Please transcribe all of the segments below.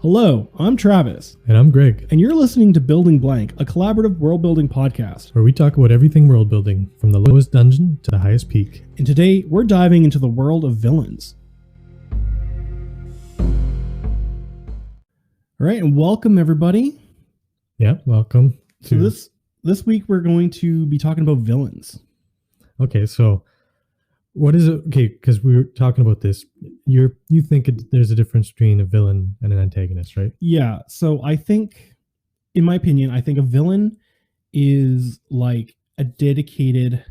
Hello, I'm Travis, And I'm Greg, and you're listening to Building Blank, a collaborative world-building podcast. where we talk about everything world building, from the lowest dungeon to the highest peak. And today, we're diving into the world of villains. All right, and welcome everybody. Yeah, welcome. So this week we're going to be talking about villains. Okay, so what is it? Okay, because we were talking about this. You think there's a difference between a villain and an antagonist, right? Yeah, so I think, in my opinion, I think a villain is like a dedicated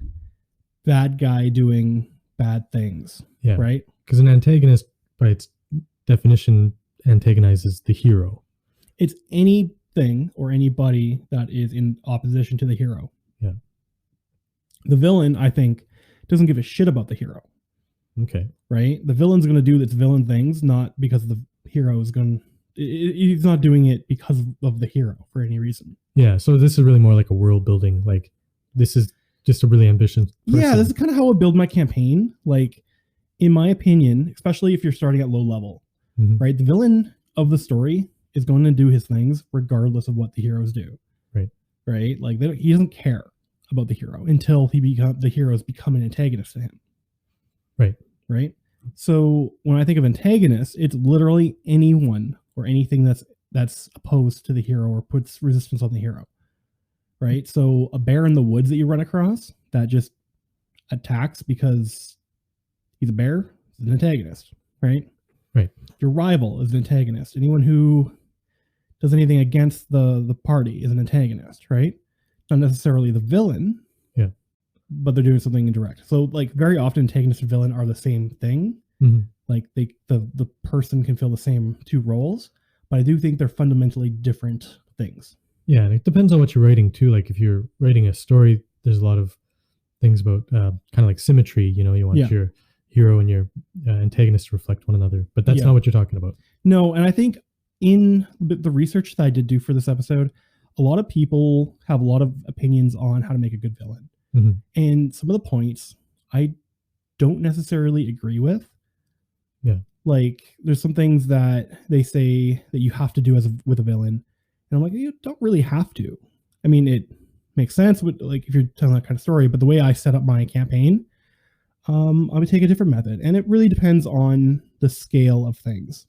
bad guy doing bad things, Yeah. right? Because an antagonist, by its definition, antagonizes the hero. It's anything or anybody that is in opposition to the hero. Yeah. The villain, I think, doesn't give a shit about the hero. Okay. Right? The villain's going to do its villain things, not because the hero is going to... He's not doing it because of the hero for any reason. Yeah, so this is really more like a world building. Like, this is just a really ambitious person. Yeah, this is kind of how I build my campaign. Like, in my opinion, especially if you're starting at low level, right? The villain of the story is going to do his things regardless of what the heroes do. Right? Like, he doesn't care about the hero until the heroes become an antagonist to him. Right? So when I think of antagonist, it's literally anyone or anything that's opposed to the hero or puts resistance on the hero. Right? So a bear in the woods that you run across that just attacks because he's a bear is an antagonist, right? Right. Your rival is an antagonist. Anyone who does anything against the party is an antagonist, right? Not necessarily the villain. Yeah. But they're doing something indirect. So like very often antagonist and villain are the same thing. Like the person can fill the same two roles, but I do think they're fundamentally different things. Yeah, and it depends on what you're writing too. Like if you're writing a story, there's a lot of things about kind of like symmetry. You know, you want your hero and your antagonist to reflect one another, but that's not what you're talking about. No, and I think in the research that I did do for this episode, a lot of people have a lot of opinions on how to make a good villain. And some of the points I don't necessarily agree with. Yeah. Like there's some things that they say that you have to do with a villain. And I'm like, you don't really have to. I mean, it makes sense with like if you're telling that kind of story, but the way I set up my campaign, I would take a different method. And it really depends on the scale of things.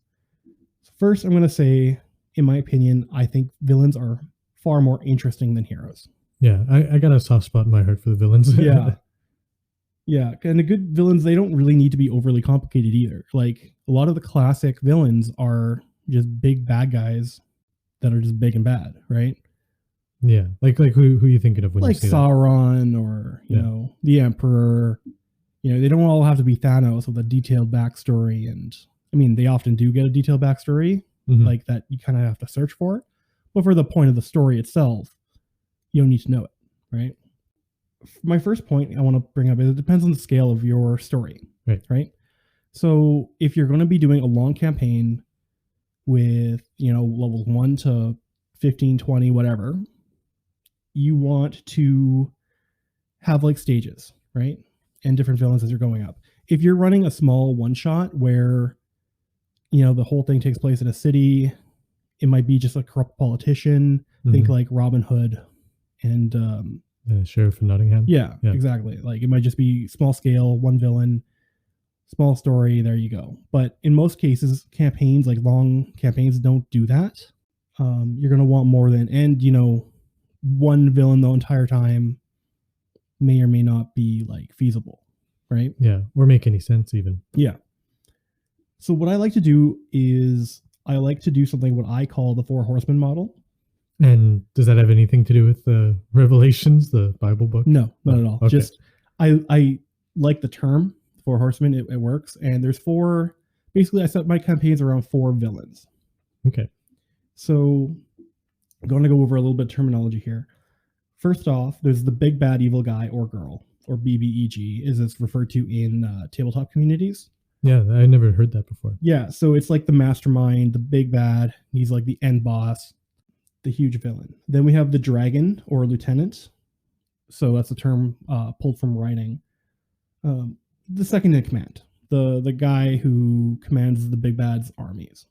First, I'm going to say, in my opinion, I think villains are far more interesting than heroes. Yeah, I got a soft spot in my heart for the villains. Yeah, and the good villains, they don't really need to be overly complicated either. Like a lot of the classic villains are just big bad guys that are just big and bad, right? Yeah, like who are you thinking of when like you say Sauron that? Or you know the Emperor. You know, they don't all have to be Thanos with a detailed backstory, and I mean they often do get a detailed backstory, like that you kind of have to search for. But for the point of the story itself, you don't need to know it, right? My first point I want to bring up is it depends on the scale of your story, right? So if you're going to be doing a long campaign with, levels 1 to 15, 20, whatever, you want to have like stages, right? And different villains as you're going up. If you're running a small one shot where, the whole thing takes place in a city, it might be just a corrupt politician. Think like Robin Hood and Sheriff of Nottingham. Yeah, exactly. Like it might just be small scale, one villain, small story. There you go. But in most cases, campaigns, like long campaigns, don't do that. You're going to want more than, and one villain the entire time may or may not be like feasible, right? Yeah, or make any sense even. Yeah. So what I like to do is I like to do something what I call the 4 Horseman model. And does that have anything to do with the Revelations, the Bible book? No, not at all. Okay. Just I like the term 4 Horsemen. It works. And there's 4. Basically, I set my campaigns around 4 villains. Okay. So I'm going to go over a little bit of terminology here. First off, there's the big bad evil guy or girl, or BBEG, as it's referred to in tabletop communities. Yeah, I never heard that before. Yeah, so it's like the mastermind, the big bad. He's like the end boss, the huge villain. Then we have the dragon or lieutenant. So that's a term pulled from writing. The second in command, the guy who commands the big bad's armies.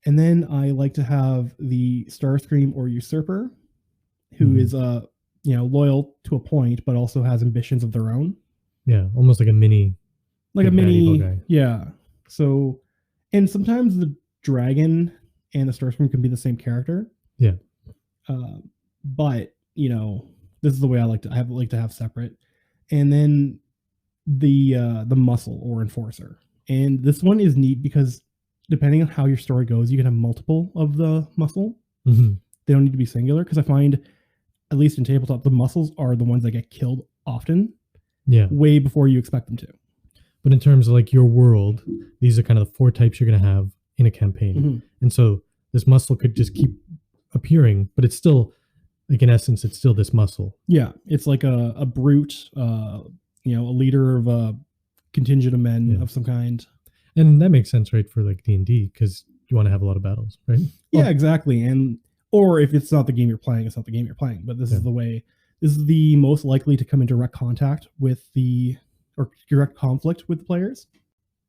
And then I like to have the Starscream or Usurper, who is loyal to a point, but also has ambitions of their own. Yeah, almost like a mini, evil guy. Yeah. So, and sometimes the dragon and the Starscream can be the same character. Yeah. But this is the way I like to have separate. And then the muscle or enforcer. And this one is neat because depending on how your story goes, you can have multiple of the muscle. Mm-hmm. They don't need to be singular, because I find, at least in tabletop, the muscles are the ones that get killed often. Yeah. Way before you expect them to. But in terms of like your world, these are kind of the 4 types you're going to have in a campaign. Mm-hmm. And so this muscle could just keep appearing, but it's still, like in essence, it's still this muscle. Yeah. It's like a brute, a leader of a contingent of men of some kind. And that makes sense, right, for like D&D, because you want to have a lot of battles, right? Yeah, exactly. Or if it's not the game you're playing, it's not the game you're playing. But this is the way. This is the most likely to come in direct contact with or direct conflict with the players.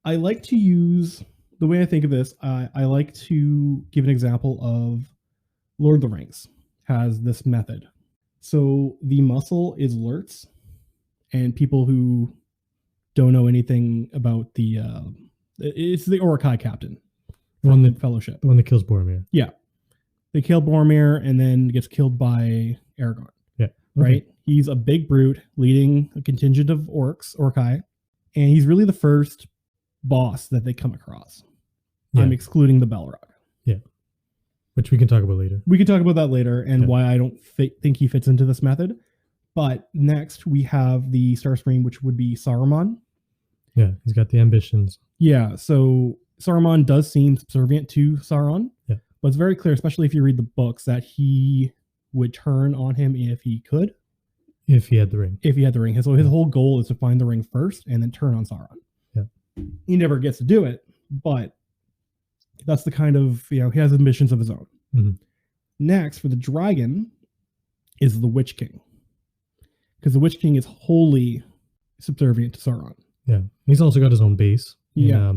I like to use, the way I think of this, I like to give an example of Lord of the Rings has this method. So the muscle is alerts, and people who don't know anything about it's the Uruk-hai captain. The one that Fellowship. The one that kills Boromir. Yeah. They kill Boromir and then gets killed by Aragorn. Yeah. Okay. Right? He's a big brute leading a contingent of Uruk-hai, and he's really the first boss that they come across. Yeah. I'm excluding the Balrog. Yeah. Which we can talk about later. We can talk about that later, and why I don't think he fits into this method. But next we have the Starscream, which would be Saruman. Yeah, he's got the ambitions. Yeah, so Saruman does seem subservient to Sauron. Yeah. But it's very clear, especially if you read the books, that he would turn on him if he could. If he had the ring. If he had the ring. So his whole goal is to find the ring first and then turn on Sauron. Yeah. He never gets to do it, but that's the kind of, he has ambitions of his own. Mm-hmm. Next, for the dragon, is the Witch King. Because the Witch King is wholly subservient to Sauron. Yeah. He's also got his own base. Yeah.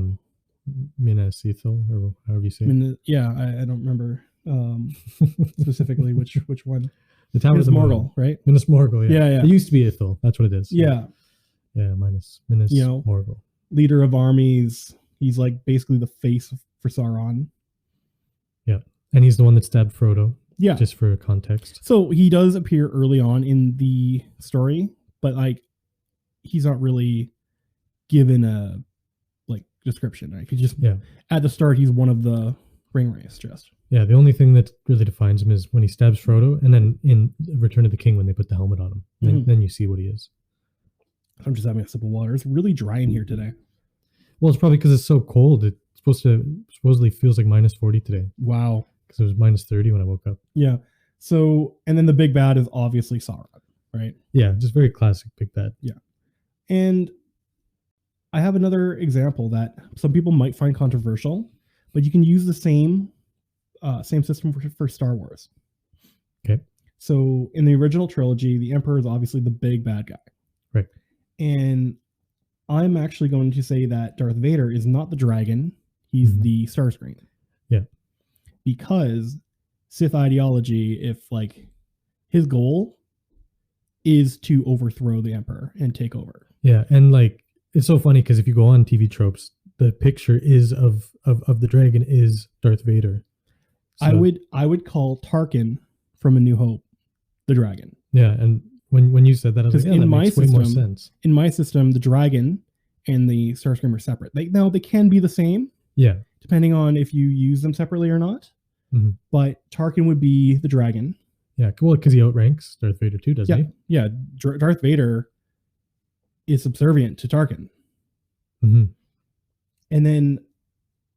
Minas Ithil, or however you say it. I don't remember specifically which one. The Tower Minas of the Morgul, right? Minas Morgul, yeah. Yeah. It used to be Ithil. That's what it is. Yeah. Yeah, Minas Morgul. Leader of armies. He's like basically the face for Sauron. Yeah. And he's the one that stabbed Frodo. Yeah. Just for context. So he does appear early on in the story, but like he's not really given a description. Right? He just at the start he's one of the Ringwraiths just. Yeah, the only thing that really defines him is when he stabs Frodo, and then in Return of the King when they put the helmet on him. Then you see what he is. I'm just having a sip of water. It's really dry in here today. Well, it's probably because it's so cold. It's supposedly feels like minus 40 today. Wow. Because it was minus 30 when I woke up. Yeah. So, and then the big bad is obviously Sauron, right? Yeah, just very classic big bad. Yeah. And I have another example that some people might find controversial, but you can use the same system for Star Wars. Okay. So in the original trilogy, the Emperor is obviously the big bad guy. Right. And I'm actually going to say that Darth Vader is not the dragon. He's the Starscream. Yeah. Because Sith ideology, if his goal is to overthrow the Emperor and take over. Yeah. And it's so funny because if you go on TV tropes, the picture is of the dragon is Darth Vader. So, I would call Tarkin from A New Hope the dragon. Yeah, and when you said that, I was like, that makes way more sense. In my system, the dragon and the Starscream are separate. They can be the same. Yeah. Depending on if you use them separately or not. Mm-hmm. But Tarkin would be the dragon. Yeah, well, because he outranks Darth Vader too, doesn't he? Yeah, Darth Vader is subservient to Tarkin. Mm-hmm. And then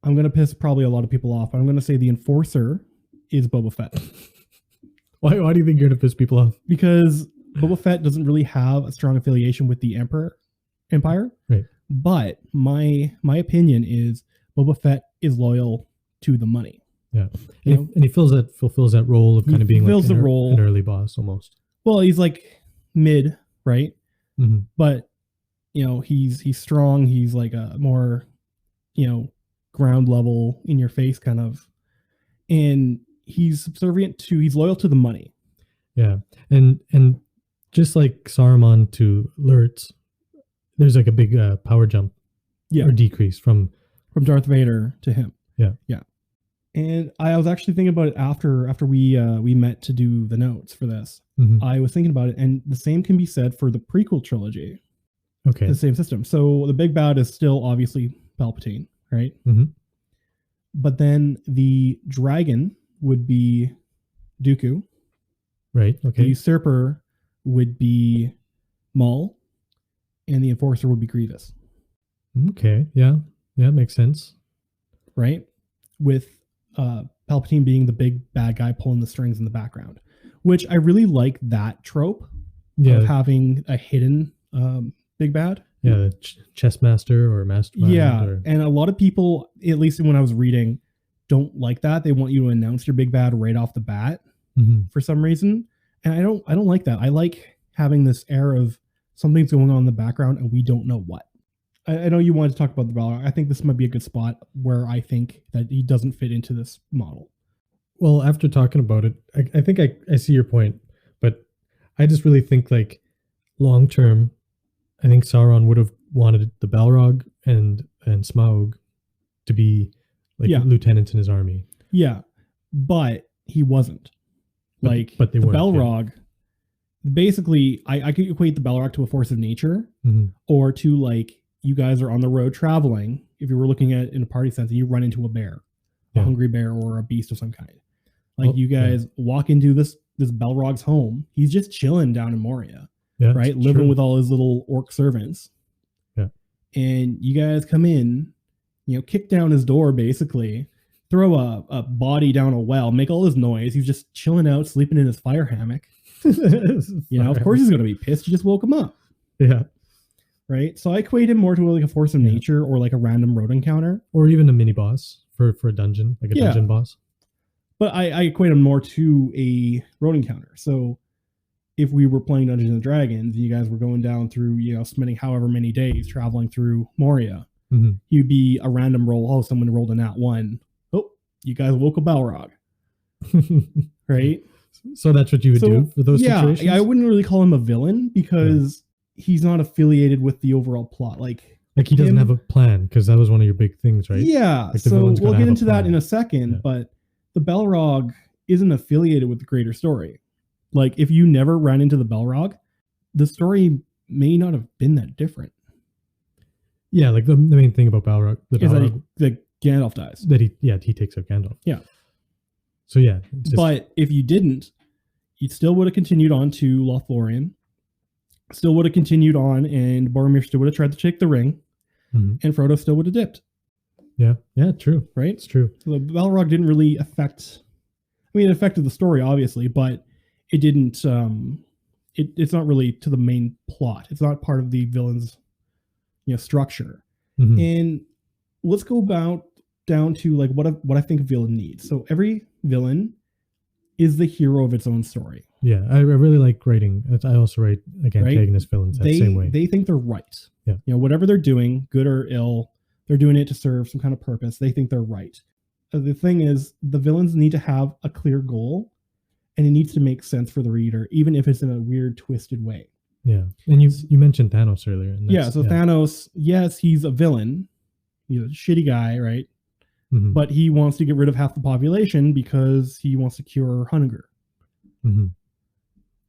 I'm going to piss probably a lot of people off. I'm going to say the Enforcer is Boba Fett. Why do you think you're going to piss people off? Because Boba Fett doesn't really have a strong affiliation with the Empire. Right. But my opinion is Boba Fett is loyal to the money. Yeah. And he fulfills that role of kind of being like an early boss almost. Well, he's like mid, right? Mm-hmm. But he's strong. He's like a more, ground level in your face kind of and he's loyal to the money. Yeah, and just like Saruman to Lurtz, there's like a big power jump, or decrease from Darth Vader to him. Yeah. And I was actually thinking about it after we met to do the notes for this. Mm-hmm. I was thinking about it, and the same can be said for the prequel trilogy. Okay. The same system. So the big bad is still obviously Palpatine, right? Mm-hmm. But then the dragon would be Dooku. Right. Okay. The usurper would be Maul, and the enforcer would be Grievous. Okay. Yeah. Yeah, makes sense. Right? With Palpatine being the big bad guy pulling the strings in the background, which I really like that trope of having a hidden big bad. Yeah, the chess master or mastermind. Yeah, and a lot of people, at least when I was reading, don't like that. They want you to announce your big bad right off the bat for some reason, and I don't like that. I like having this air of something's going on in the background and we don't know what. I know you wanted to talk about the Balrog. I think this might be a good spot where I think that he doesn't fit into this model. Well, after talking about it, I think I see your point, but I just really think like long term, I think Sauron would have wanted the Balrog and Smaug to be like lieutenants in his army. Yeah, but he wasn't. But they weren't. Balrog, basically, I could equate the Balrog to a force of nature, or to like, you guys are on the road traveling. If you were looking at it in a party sense, and you run into a bear, a hungry bear, or a beast of some kind. Like you guys walk into this Balrog's home. He's just chilling down in Moria, right? Living with all his little orc servants. Yeah. And you guys come in, kick down his door, basically, throw a body down a well, make all this noise. He's just chilling out, sleeping in his fire hammock. Of course he's going to be pissed. You just woke him up. Yeah. Right. So I equate him more to like a force of nature or like a random road encounter. Or even a mini boss for a dungeon, like a dungeon boss. But I equate him more to a road encounter. So if we were playing Dungeons and Dragons, you guys were going down through, spending however many days traveling through Moria, you'd be a random roll. Oh, someone rolled a nat 1. Oh, you guys woke a Balrog. Right? So that's what you would do for those situations? Yeah, I wouldn't really call him a villain because he's not affiliated with the overall plot. Like he doesn't have a plan, because that was one of your big things, right? Yeah. Like so we'll get into that in a second, but the Balrog isn't affiliated with the greater story. Like if you never ran into the Balrog, the story may not have been that different. Yeah, like the main thing about Balrog is that Gandalf dies. That he takes out Gandalf. Yeah. So yeah. But if you didn't, you still would have continued on to Lothlorien. Still would have continued on, and Boromir still would have tried to take the ring, and Frodo still would have dipped. Yeah, true. Right? It's true. So the Balrog didn't really affect... it affected the story, obviously, but it didn't... it's not really to the main plot. It's not part of the villain's structure. And let's go down to like what I think a villain needs. So every villain is the hero of its own story. Yeah, I really like writing. I also write like antagonist villains that same way. They think they're right. Yeah. Whatever they're doing, good or ill, they're doing it to serve some kind of purpose. They think they're right. The thing is, the villains need to have a clear goal, and it needs to make sense for the reader, even if it's in a weird, twisted way. Yeah, and you mentioned Thanos earlier. And Thanos, yes, he's a villain. He's a shitty guy, right? But he wants to get rid of half the population because he wants to cure hunger.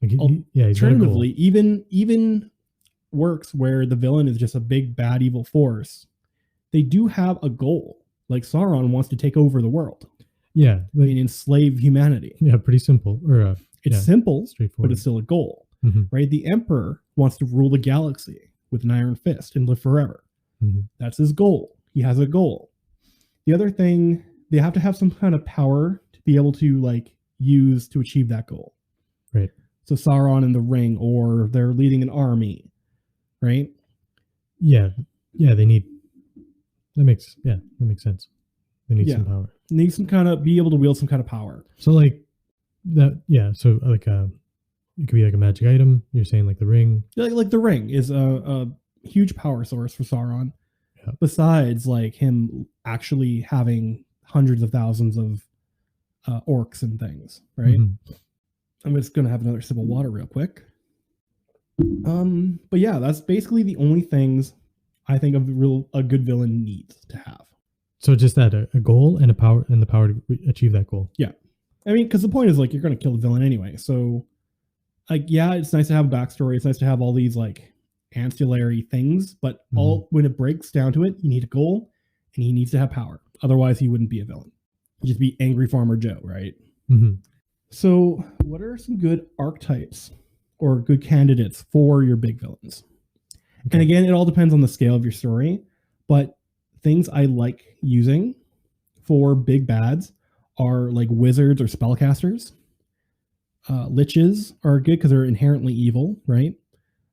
Like alternatively, even works where the villain is just a big bad evil force, they do have a goal. Like Sauron wants to take over the world. Yeah, enslave humanity. Yeah, pretty simple. Or it's simple, straightforward, but it's still a goal. Right? The Emperor wants to rule the galaxy with an iron fist and live forever. That's his goal. He has a goal. The other thing, they have to have some kind of power to be able to like use to achieve that goal. Right. So Sauron in the ring, or they're leading an army, right? Yeah. They need. That makes sense. They need some power. Need some kind of be able to wield some kind of power. So like that. Yeah. So like it could be like a magic item. You're saying like the ring. Like the ring is a huge power source for Sauron. Yeah. Besides like him actually having hundreds of thousands of orcs and things, right? I'm just gonna have another sip of water real quick. But yeah, that's basically the only things I think a good villain needs to have. So just that a goal and a power and the power to achieve that goal. Yeah, I mean, because the point is like you're gonna kill the villain anyway. So, like, yeah, it's nice to have a backstory. It's nice to have all these like ancillary things, but when it breaks down to it, you need a goal and he needs to have power. Otherwise, he wouldn't be a villain. He'd just be Angry Farmer Joe, right? So, what are some good archetypes or good candidates for your big villains? Okay. And again, it all depends on the scale of your story, but things I like using for big bads are like wizards or spellcasters. Liches are good because they're inherently evil, right?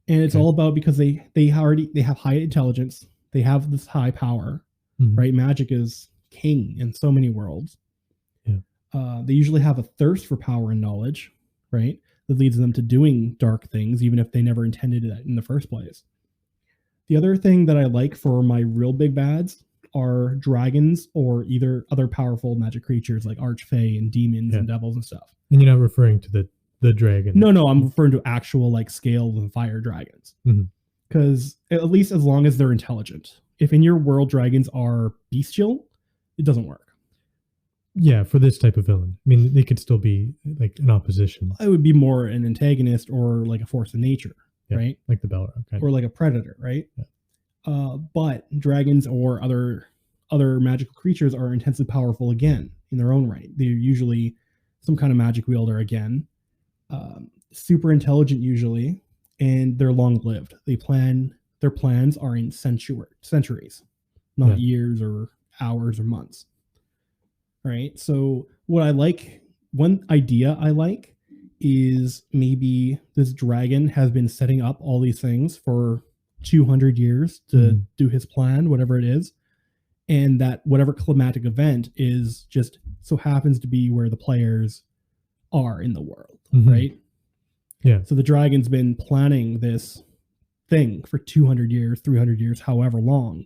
And it's all about because they have high intelligence, they have this high power, right? Magic is king in so many worlds. They usually have a thirst for power and knowledge, right? That leads them to doing dark things, even if they never intended it in the first place. The other thing that I like for my real big bads are dragons or either other powerful magic creatures like archfey and demons and devils and stuff. And you're not referring to the dragon? No, I'm referring to actual like scale and fire dragons. Because at least as long as they're intelligent. If in your world dragons are bestial, it doesn't work. Yeah, for this type of villain. I mean, they could still be like an opposition. I would be more an antagonist or like a force of nature, right? Like the Balrog. Or like a predator, right? But dragons or other magical creatures are intensely powerful again in their own right. They're usually some kind of magic wielder again. Super intelligent usually, and they're long-lived. Their plans are in centuries, not years or hours or months. Right. So one idea I like is maybe this dragon has been setting up all these things for 200 years to do his plan, whatever it is. And that whatever climatic event is just so happens to be where the players are in the world. Right. Yeah. So the dragon's been planning this thing for 200 years, 300 years, however long.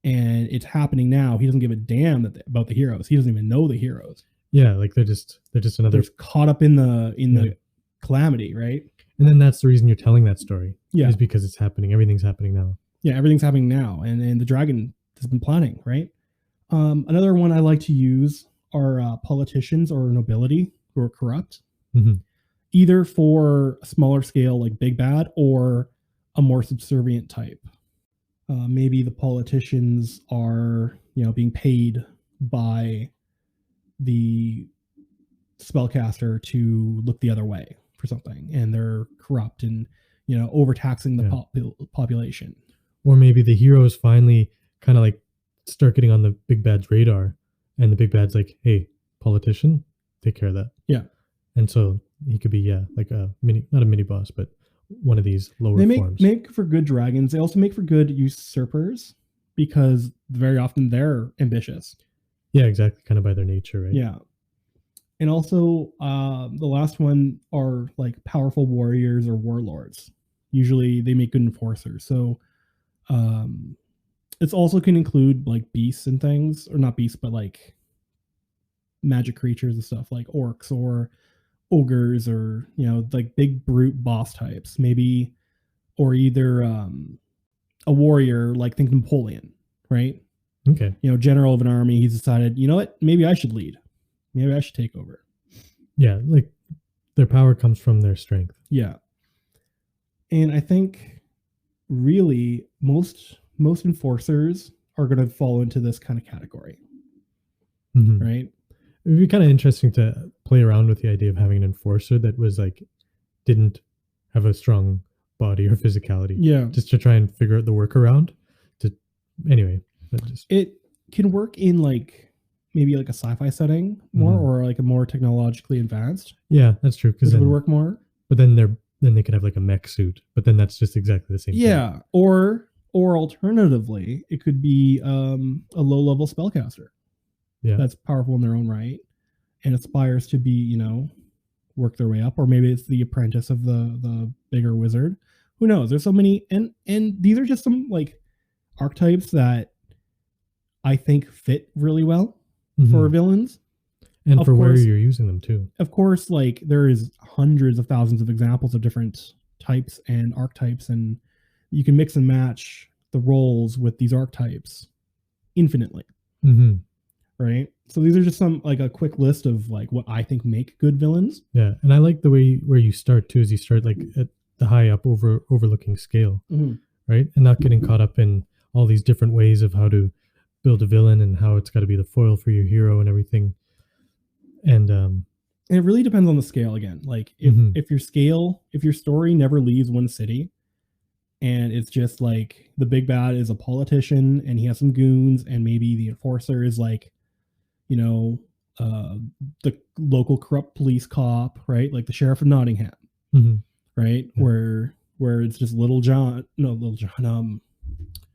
And it's happening now. He doesn't give a damn about the heroes. He doesn't even know the heroes. Yeah, like they're just another. They're caught up in the calamity, right? And then that's the reason you're telling that story. Yeah, is because it's happening. Everything's happening now. Yeah, everything's happening now, and the dragon has been planning, right? Another one I like to use are politicians or nobility who are corrupt, either for a smaller scale like big bad or a more subservient type. Maybe the politicians are, being paid by the spellcaster to look the other way for something, and they're corrupt and, overtaxing the population. Or maybe the heroes finally kind of like start getting on the big bad's radar, and the big bad's like, "Hey, politician, take care of that." Yeah. And so he could be, like not a mini boss, but one of these lower forms. They make for good dragons. They also make for good usurpers because very often they're ambitious. Yeah, exactly. Kind of by their nature, right? Yeah. And also the last one are like powerful warriors or warlords. Usually they make good enforcers. So it's also can include like beasts and things, or not beasts, but like magic creatures and stuff like orcs or ogres or like big brute boss types, maybe, or either a warrior like think Napoleon, right? Okay. General of an army, he's decided, what, maybe I should lead, maybe I should take over. Yeah, like their power comes from their strength. Yeah. And I think really most enforcers are going to fall into this kind of category, right? It'd be kind of interesting to play around with the idea of having an enforcer that was like, didn't have a strong body or physicality. Yeah. Just to try and figure out the workaround it can work in like maybe like a sci-fi setting more, or like a more technologically advanced. Yeah, that's true. Because it would work more. But then they could have like a mech suit, but then that's just exactly the same thing. Yeah. Or alternatively, it could be a low-level spellcaster. Yeah. That's powerful in their own right and aspires to be, work their way up. Or maybe it's the apprentice of the bigger wizard. Who knows? There's so many, and these are just some like archetypes that I think fit really well for villains. and for where you're using them too. Of course, like there is hundreds of thousands of examples of different types and archetypes, and you can mix and match the roles with these archetypes infinitely. Mm-hmm. Right? So these are just some, like a quick list of like what I think make good villains. Yeah, and I like the way where you start too, is you start like at the high up overlooking scale, right? And not getting caught up in all these different ways of how to build a villain and how it's got to be the foil for your hero and everything. And it really depends on the scale again. Like if your story never leaves one city, and it's just like the big bad is a politician and he has some goons, and maybe the enforcer is like, you know, the local corrupt police cop, right? Like the sheriff of Nottingham, right? Yeah. Where it's just Robin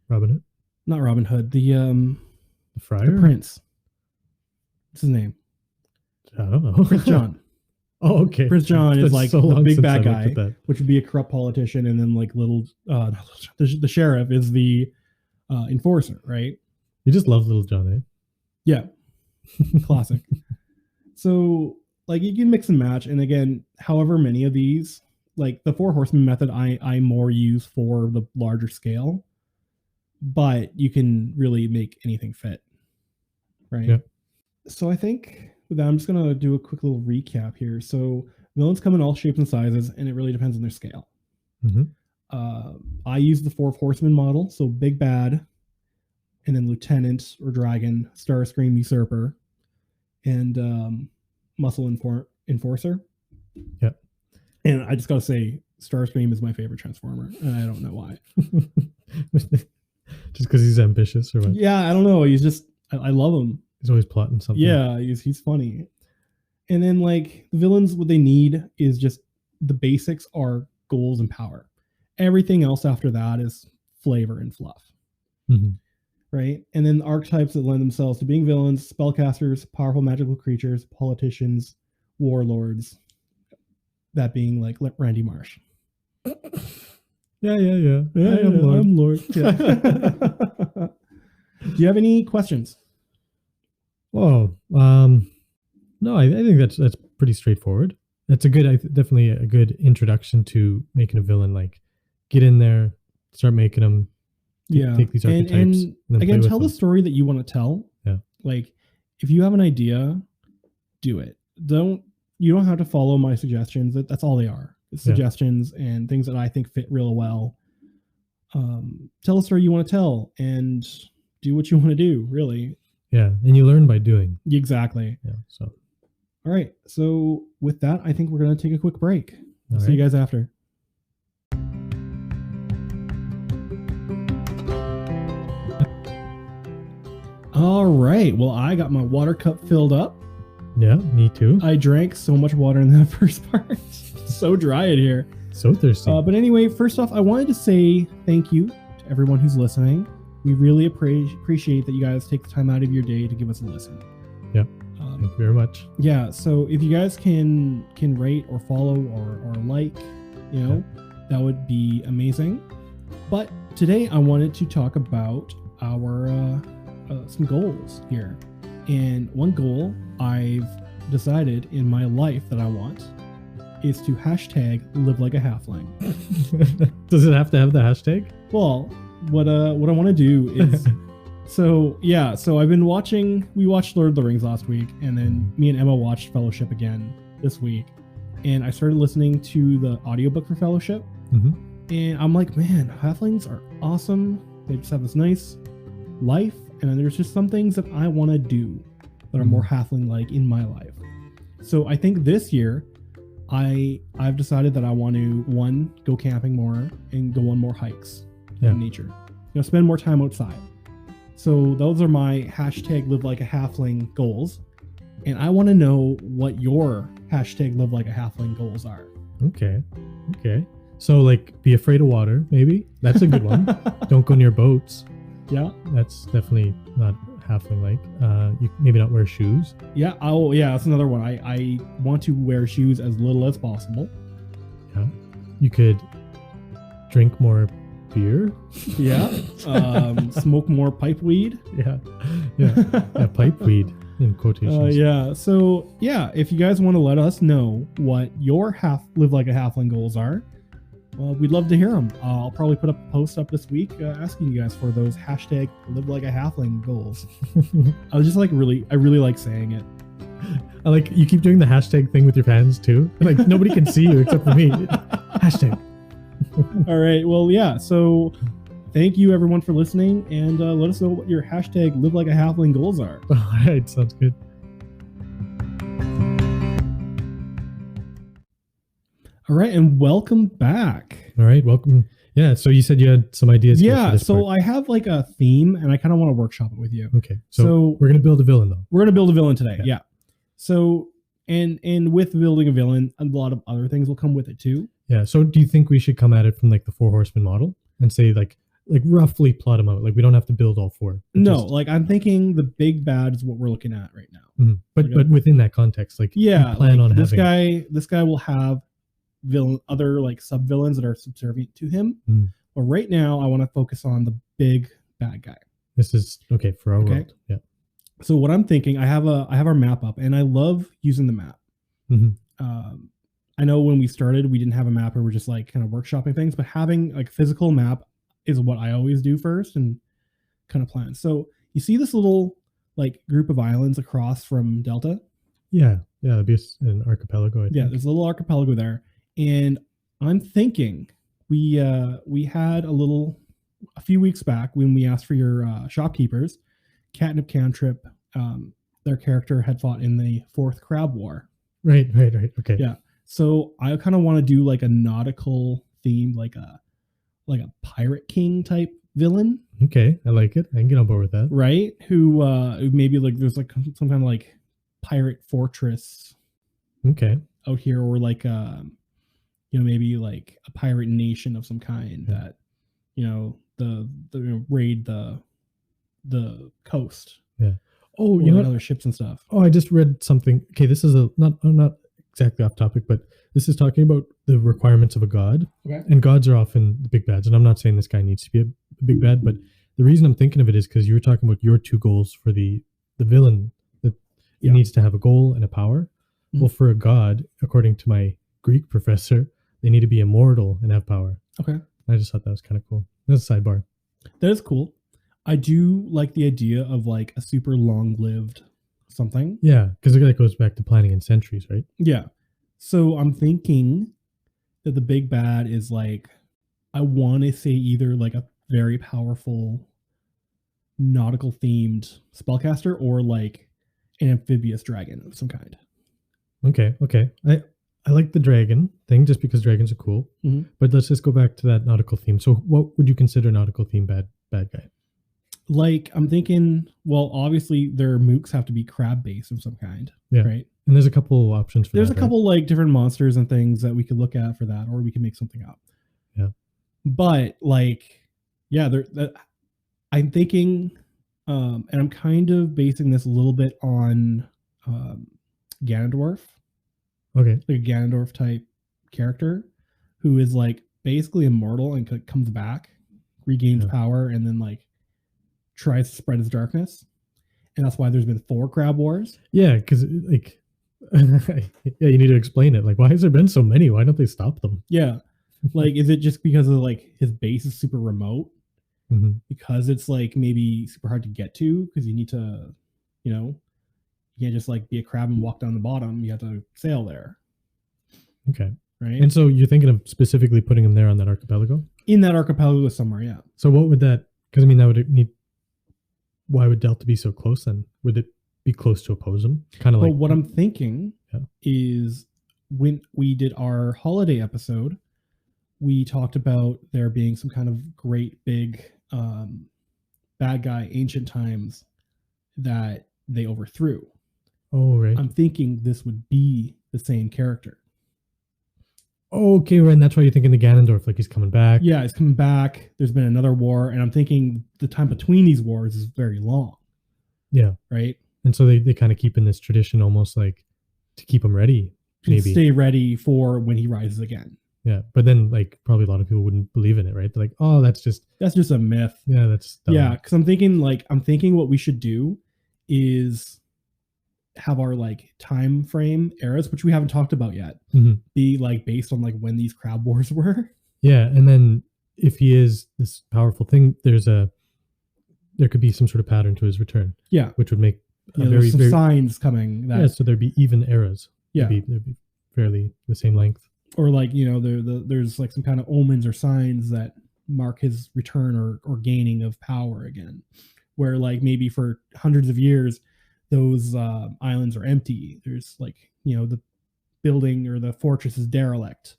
Hood, not Robin Hood, the friar, the prince. What's his name? I don't know. Prince John. Oh, okay. Prince John is like the big bad guy, which would be a corrupt politician, and then like the sheriff is the enforcer, right? You just love Little John, eh? Yeah, classic. So like you can mix and match, and again, however many of these, like the 4 Horseman method, I more use for the larger scale, but you can really make anything fit, right? Yeah. So I think with that, I'm just going to do a quick little recap here. So villains come in all shapes and sizes, and it really depends on their scale. I use the 4 Horseman model. So big bad, and then lieutenant or dragon, Starscream, usurper, and muscle enforcer. Yeah. And I just got to say, Starscream is my favorite Transformer, and I don't know why. Just because he's ambitious or what? Yeah, I don't know. He's just, I love him. He's always plotting something. Yeah, he's funny. And then like the villains, what they need is just the basics are goals and power. Everything else after that is flavor and fluff. Right? And then the archetypes that lend themselves to being villains: spellcasters, powerful magical creatures, politicians, warlords. That being like Randy Marsh. Yeah. I'm Lord. Yeah. Do you have any questions? Oh, no, I think that's pretty straightforward. That's definitely a good introduction to making a villain. Like, get in there, start making them. Take these archetypes. And again, tell the story that you want to tell. Yeah. Like, if you have an idea, do it. You don't have to follow my suggestions. That's all they are. It's suggestions and things that I think fit real well. Tell a story you want to tell and do what you want to do, really. Yeah, and you learn by doing. Exactly. Yeah. So, all right. So with that, I think we're going to take a quick break. I'll see you guys after. All right. Well, I got my water cup filled up. Yeah, me too. I drank so much water in that first part. So dry in here. So thirsty. But anyway, first off, I wanted to say thank you to everyone who's listening. We really appreciate that you guys take the time out of your day to give us a listen. Yep. Thank you very much. Yeah. So if you guys can rate or follow or like, that would be amazing. But today I wanted to talk about our some goals here. And one goal I've decided in my life that I want is to hashtag live like a halfling. Does it have to have the hashtag? Well, what I want to do is so we watched Lord of the Rings last week, and then me and Emma watched Fellowship again this week, and I started listening to the audiobook for Fellowship, and I'm like, man, halflings are awesome. They just have this nice life, and then there's just some things that I want to do that are more halfling-like in my life. So I think this year I've decided that I want to, one, go camping more and go on more hikes in nature. Spend more time outside. So those are my hashtag live like a halfling goals. And I want to know what your hashtag live like a halfling goals are. Okay. So like be afraid of water, maybe. That's a good one. Don't go near boats. Yeah. That's definitely not halfling like. You maybe not wear shoes. Yeah. Oh yeah, that's another one. I want to wear shoes as little as possible. Yeah. You could drink more beer. Yeah. Smoke more pipe weed. Yeah, pipe weed. in quotations. Yeah. So yeah, if you guys want to let us know what your live like a halfling goals are, we'd love to hear them. I'll probably put up a post up this week asking you guys for those hashtag live like a halfling goals. I was just like I really like saying it. I like you keep doing the hashtag thing with your fans too. Like nobody can see you except for me. Hashtag. All right. Well, yeah. So thank you everyone for listening, and let us know what your hashtag live like a halfling goals are. All right. Sounds good. All right, and welcome back. All right, welcome. Yeah, so you said you had some ideas. Yeah, for this part. I have like a theme, and I kind of want to workshop it with you. Okay, so we're gonna build a villain, though. We're gonna build a villain today. Yeah. So, and with building a villain, a lot of other things will come with it too. Yeah. So, do you think we should come at it from like the 4 Horseman model and say like roughly plot them out? Like we don't have to build all 4. No, like I'm thinking the big bad is what we're looking at right now. Mm-hmm. But within that context, like plan on this having this guy will have other like sub villains that are subservient to him. But right now I want to focus on the big bad guy. This is okay for our world. Yeah. So what I'm thinking, I have our map up, and I love using the map. I know when we started we didn't have a map, and we're just like kind of workshopping things, but having like a physical map is what I always do first and kind of plan. So you see this little like group of islands across from Delta? Yeah, that'd be an archipelago. I think. Yeah, there's a little archipelago there. And I'm thinking we had a few weeks back when we asked for your shopkeepers, Catnip Cantrip, their character had fought in the 4th Crab War. Right. Okay. Yeah. So I kind of want to do like a nautical theme, like a pirate king type villain. Okay, I like it. I can get on board with that. Right? Who maybe like there's like some kind of like pirate fortress. Okay. Out here, or like maybe like a pirate nation of some kind that the raid the coast. Yeah. Oh, you know, other ships and stuff. Oh, I just read something. Okay, this is not exactly off topic, but this is talking about the requirements of a god. Okay. And gods are often the big bads. And I'm not saying this guy needs to be a big bad, but the reason I'm thinking of it is because you were talking about your 2 goals for the villain, that he needs to have a goal and a power. Well, for a god, according to my Greek professor, they need to be immortal and have power. Okay. I just thought that was kind of cool. That's a sidebar. That is cool. I do like the idea of like a super long-lived something. Yeah, because that goes back to planning in centuries, right? Yeah. So I'm thinking that the big bad is like, I want to say either like a very powerful nautical themed spellcaster or like an amphibious dragon of some kind. Okay. I like the dragon thing just because dragons are cool. But let's just go back to that nautical theme. So what would you consider nautical theme bad guy? Like I'm thinking, well, obviously their mooks have to be crab based of some kind. Yeah. Right. And there's a couple options for there's that. There's a couple like different monsters and things that we could look at for that, or we can make something up. Yeah. But like, yeah, I'm thinking, and I'm kind of basing this a little bit on Ganondorf. Okay. Like a Ganondorf type character who is like basically immortal and comes back, regains power, and then like tries to spread his darkness. And that's why there's been 4 Crab Wars. Yeah, because like you need to explain it. Like, why has there been so many? Why don't they stop them? Yeah. Like, is it just because of like his base is super remote? Because it's like maybe super hard to get to because you need to, you can't just like be a crab and walk down the bottom. You have to sail there. Okay. Right. And so you're thinking of specifically putting him there on that archipelago? In that archipelago somewhere, yeah. So what would that, because I mean, that would need, why would Delta be so close then? Would it be close to oppose him? Kind of like. Well, what I'm thinking is when we did our holiday episode, we talked about there being some kind of great big bad guy, ancient times, that they overthrew. Oh, right. I'm thinking this would be the same character. Oh, okay, right. And that's why you're thinking the Ganondorf, like he's coming back. Yeah, he's coming back. There's been another war, and I'm thinking the time between these wars is very long. Yeah. Right? And so they kind of keep in this tradition almost like to keep him ready, maybe. Stay ready for when he rises again. Yeah, but then like probably a lot of people wouldn't believe in it, right? They're like, oh, that's just a myth. Yeah, that's dumb. Yeah, because I'm thinking what we should do is have our like time frame eras, which we haven't talked about yet, be like based on like when these crab wars were. Yeah, and then if he is this powerful thing, there could be some sort of pattern to his return. Yeah, which would make there's some signs coming. Yeah, so there'd be even eras. Yeah, there'd be fairly the same length. Or like there's like some kind of omens or signs that mark his return or gaining of power again, where like maybe for hundreds of years those islands are empty. There's like the building or the fortress is derelict,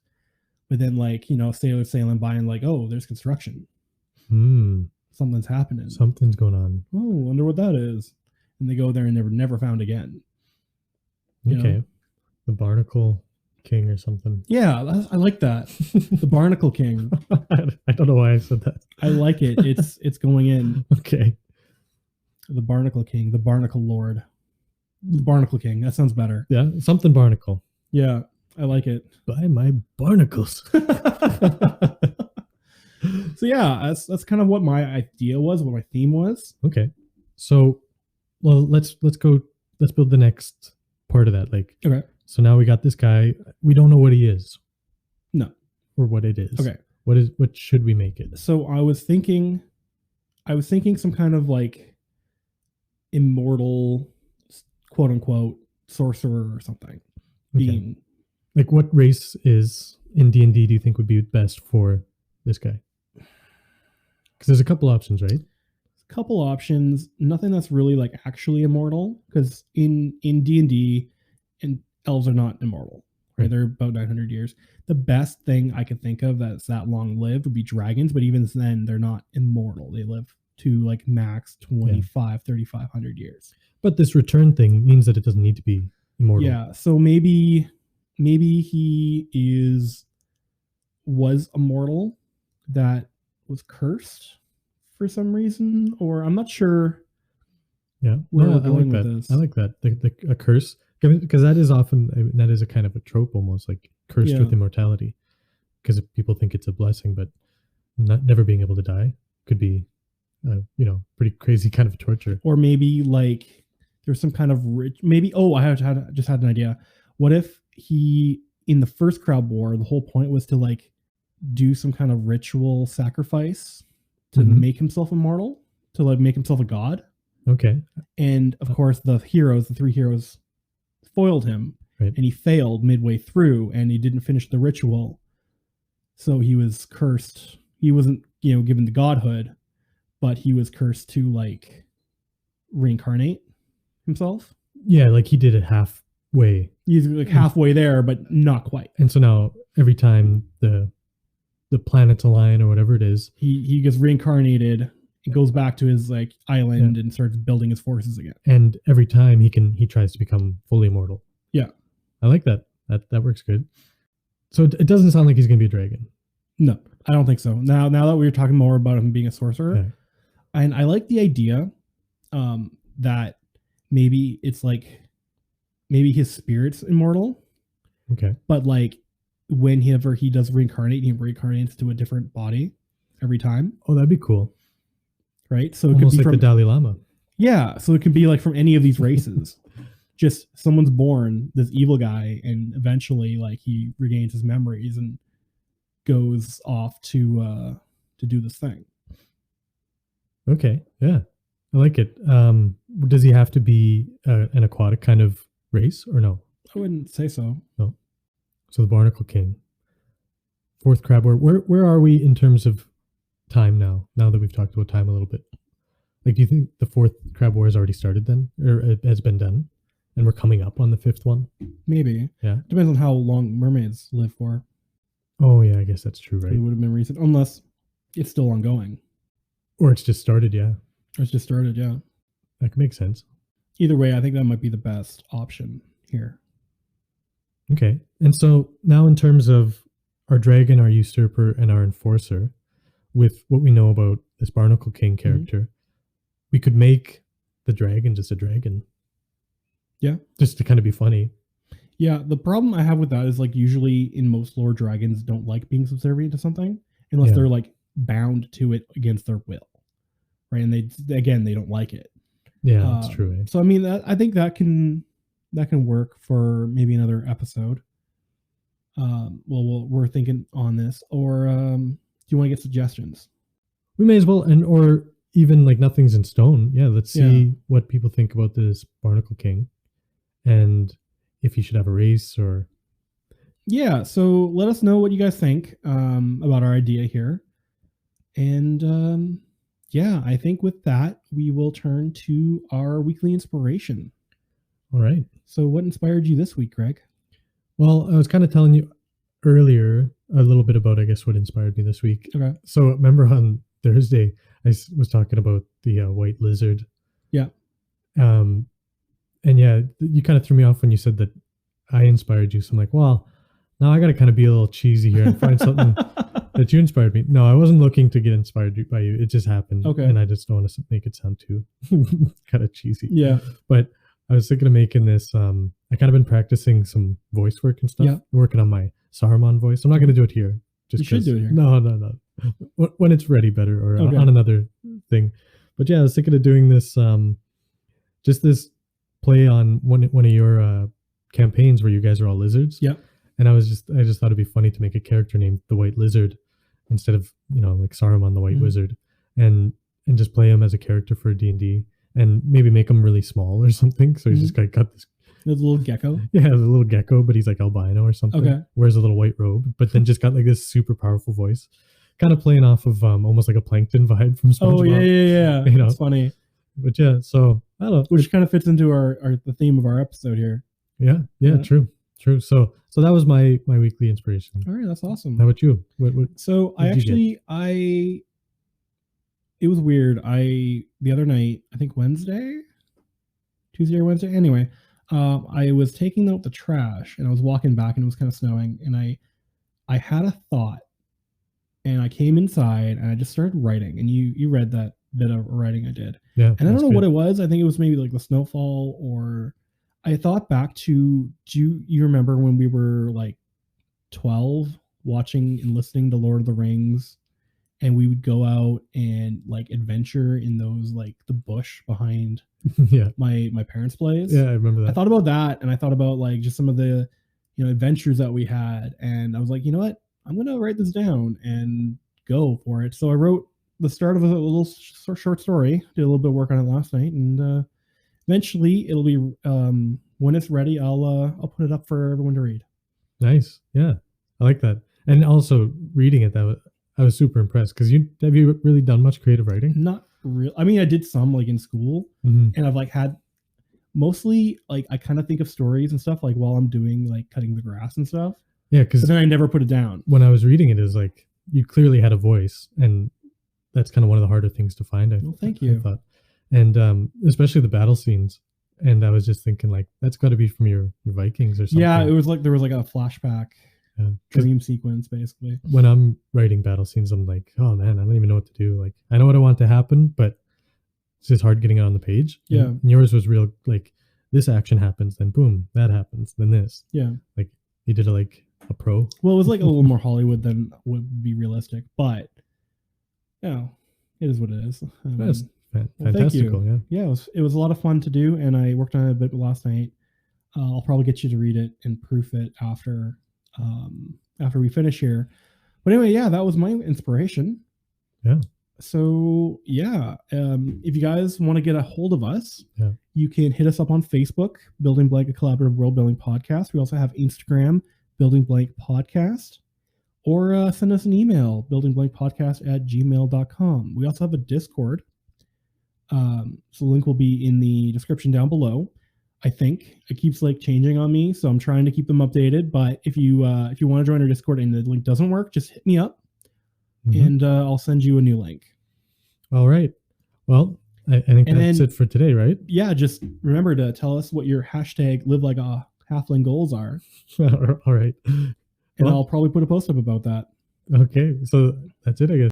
but then like sailors sailing by and like, oh, there's construction. Something's happening. Something's going on. Oh, wonder what that is. And they go there and they're never found again. Okay, the Barnacle King or something. Yeah, I like that. The Barnacle King. I don't know why I said that. I like it. It's going in. Okay. The Barnacle King, the Barnacle Lord. The Barnacle King. That sounds better. Yeah, something barnacle. Yeah, I like it. Buy my barnacles. So yeah, that's kind of what my idea was, what my theme was. Okay. So, well, let's build the next part of that. Like, okay. So now we got this guy. We don't know what he is. No. Or what it is. Okay. What should we make it? So I was thinking some kind of like immortal, quote unquote, sorcerer or something. Okay. Like what race is in D&D do you think would be best for this guy? Because there's a couple options, right? Couple options. Nothing that's really like actually immortal, because in D&D and elves are not immortal. Right? They're about 900 years. The best thing I could think of that's that long lived would be dragons, but even then they're not immortal. They live to like max 3,500 years. But this return thing means that it doesn't need to be immortal. Yeah, so maybe he was immortal that was cursed for some reason, or I'm not sure. Yeah, where we're going with this. I like that. A curse, because that is often, that is a kind of a trope, almost like cursed with immortality, because people think it's a blessing, but never being able to die could be, pretty crazy kind of torture. Or maybe like there's some kind of maybe. Oh, I just had an idea. What if he in the first crowd war, the whole point was to like do some kind of ritual sacrifice to make himself immortal, to like make himself a god. Okay. And of course the three heroes foiled him, right, and he failed midway through and he didn't finish the ritual. So he was cursed. He wasn't, given the godhood, but he was cursed to like reincarnate himself. Yeah, like he did it halfway. He's like halfway there, but not quite. And so now every time the planets align or whatever it is, he gets reincarnated. He goes back to his like island and starts building his forces again. And every time he tries to become fully immortal. Yeah, I like that. That works good. So it doesn't sound like he's going to be a dragon. No, I don't think so. Now that we were talking more about him being a sorcerer, and I like the idea that maybe it's like maybe his spirit's immortal. Okay, but like whenever he does reincarnate, he reincarnates to a different body every time. Oh, that'd be cool. Right? So almost it could be like from the Dalai Lama. Yeah, so it could be like from any of these races. Just someone's born this evil guy, and eventually like he regains his memories and goes off to do this thing. Okay, yeah, I like it. Does he have to be an aquatic kind of race or no? I wouldn't say so. No. So the Barnacle King, fourth crab war. Where are we in terms of time now? Now that we've talked about time a little bit, like, do you think the fourth crab war has already started then, or it has been done, and we're coming up on the fifth one? Maybe. Yeah. Depends on how long mermaids live for. Oh yeah, I guess that's true, right? It would have been recent, unless it's still ongoing. Or it's just started, yeah. Or it's just started, yeah. That could make sense. Either way, I think that might be the best option here. Okay. And so now in terms of our dragon, our usurper, and our enforcer, with what we know about this Barnacle King character, we could make the dragon just a dragon. Yeah. Just to kind of be funny. Yeah, the problem I have with that is like usually in most lore, dragons don't like being subservient to something unless they're like bound to it against their will, right? And they don't like it. Yeah, that's true. So I mean, I think that can that can work for maybe another episode. We're thinking on this, or do you want to get suggestions? We may as well, or even like nothing's in stone. Yeah, let's see what people think about this Barnacle King, and if he should have a race or. Yeah, so let us know what you guys think about our idea here, and I think with that we will turn to our weekly inspiration. All right. So, what inspired you this week, Greg? Well, I was kind of telling you earlier a little bit about, I guess, what inspired me this week. Okay. So remember on Thursday, I was talking about the white lizard. Yeah. And yeah, you kind of threw me off when you said that I inspired you. So I'm like, well, now I got to kind of be a little cheesy here and find something that you inspired me. No, I wasn't looking to get inspired by you. It just happened. Okay. And I just don't want to make it sound too kind of cheesy. Yeah. But I was thinking of making this. I kind of been practicing some voice work and stuff. Yeah. Working on my Saruman voice. I'm not going to do it here. You should do it here. No. When it's ready, better, or on another thing. But yeah, I was thinking of doing this. Just this play on one of your campaigns where you guys are all lizards. Yeah. And I just thought it'd be funny to make a character named the White Lizard instead of like Saruman the White Wizard, and just play him as a character for D&D. And maybe make him really small or something. So he's just got this. There's a little gecko. Yeah, a little gecko, but he's like albino or something. Okay. Wears a little white robe, but then just got like this super powerful voice. Kind of playing off of almost like a Plankton vibe from SpongeBob. Oh, yeah. That's funny. But yeah, so I don't know. Which kind of fits into the theme of our episode here. Yeah. True. So that was my weekly inspiration. All right, that's awesome. How about you? What so it was weird. The other night, I think Tuesday or Wednesday. Anyway, I was taking out the trash and I was walking back and it was kind of snowing, and I had a thought, and I came inside and I just started writing, and you read that bit of writing I did. Yeah. And I don't know what it was. I think it was maybe like the snowfall, or I thought back to, do you remember when we were like 12 watching and listening to Lord of the Rings? And we would go out and like adventure in those, like the bush behind my parents' place. Yeah, I remember that. I thought about that, and I thought about like just some of the adventures that we had, and I was like, you know what? I'm gonna write this down and go for it. So I wrote the start of a little short story. Did a little bit of work on it last night, and eventually it'll be when it's ready. I'll put it up for everyone to read. Nice. Yeah, I like that. And also reading it, I was super impressed, because have you really done much creative writing? Not real. I mean, I did some like in school, and I've like had mostly like I kind of think of stories and stuff like while I'm doing like cutting the grass and stuff. Yeah, because then I never put it down. When I was reading it, is like you clearly had a voice, and that's kind of one of the harder things to find. Thank you. I thought, and especially the battle scenes. And I was just thinking like that's got to be from your Vikings or something. Yeah, it was like there was like a flashback. Dream sequence, basically. When I'm writing battle scenes, I'm like, oh man, I don't even know what to do. Like, I know what I want to happen, but it's just hard getting it on the page. Yeah. And yours was real, like, this action happens, then boom, that happens, then this. Yeah. Like, you did it like a pro. Well, it was like a little more Hollywood than would be realistic, but it is what it is. That's fantastical. Well, yeah. It was a lot of fun to do, and I worked on it a bit last night. I'll probably get you to read it and proof it after we finish here. But anyway, that was my inspiration. Yeah. So if you guys want to get a hold of us, you can hit us up on Facebook, Building Blank, a collaborative world building podcast. We also have Instagram, Building Blank Podcast, or send us an email, buildingblankpodcast@gmail.com. We also have a Discord. So the link will be in the description down below. I think it keeps like changing on me, so I'm trying to keep them updated. But if you want to join our Discord and the link doesn't work, just hit me up, and I'll send you a new link. All right. Well, I think that's it for today, right? Yeah. Just remember to tell us what your hashtag live like a halfling goals are. All right. And I'll probably put a post up about that. Okay. So that's it, I guess.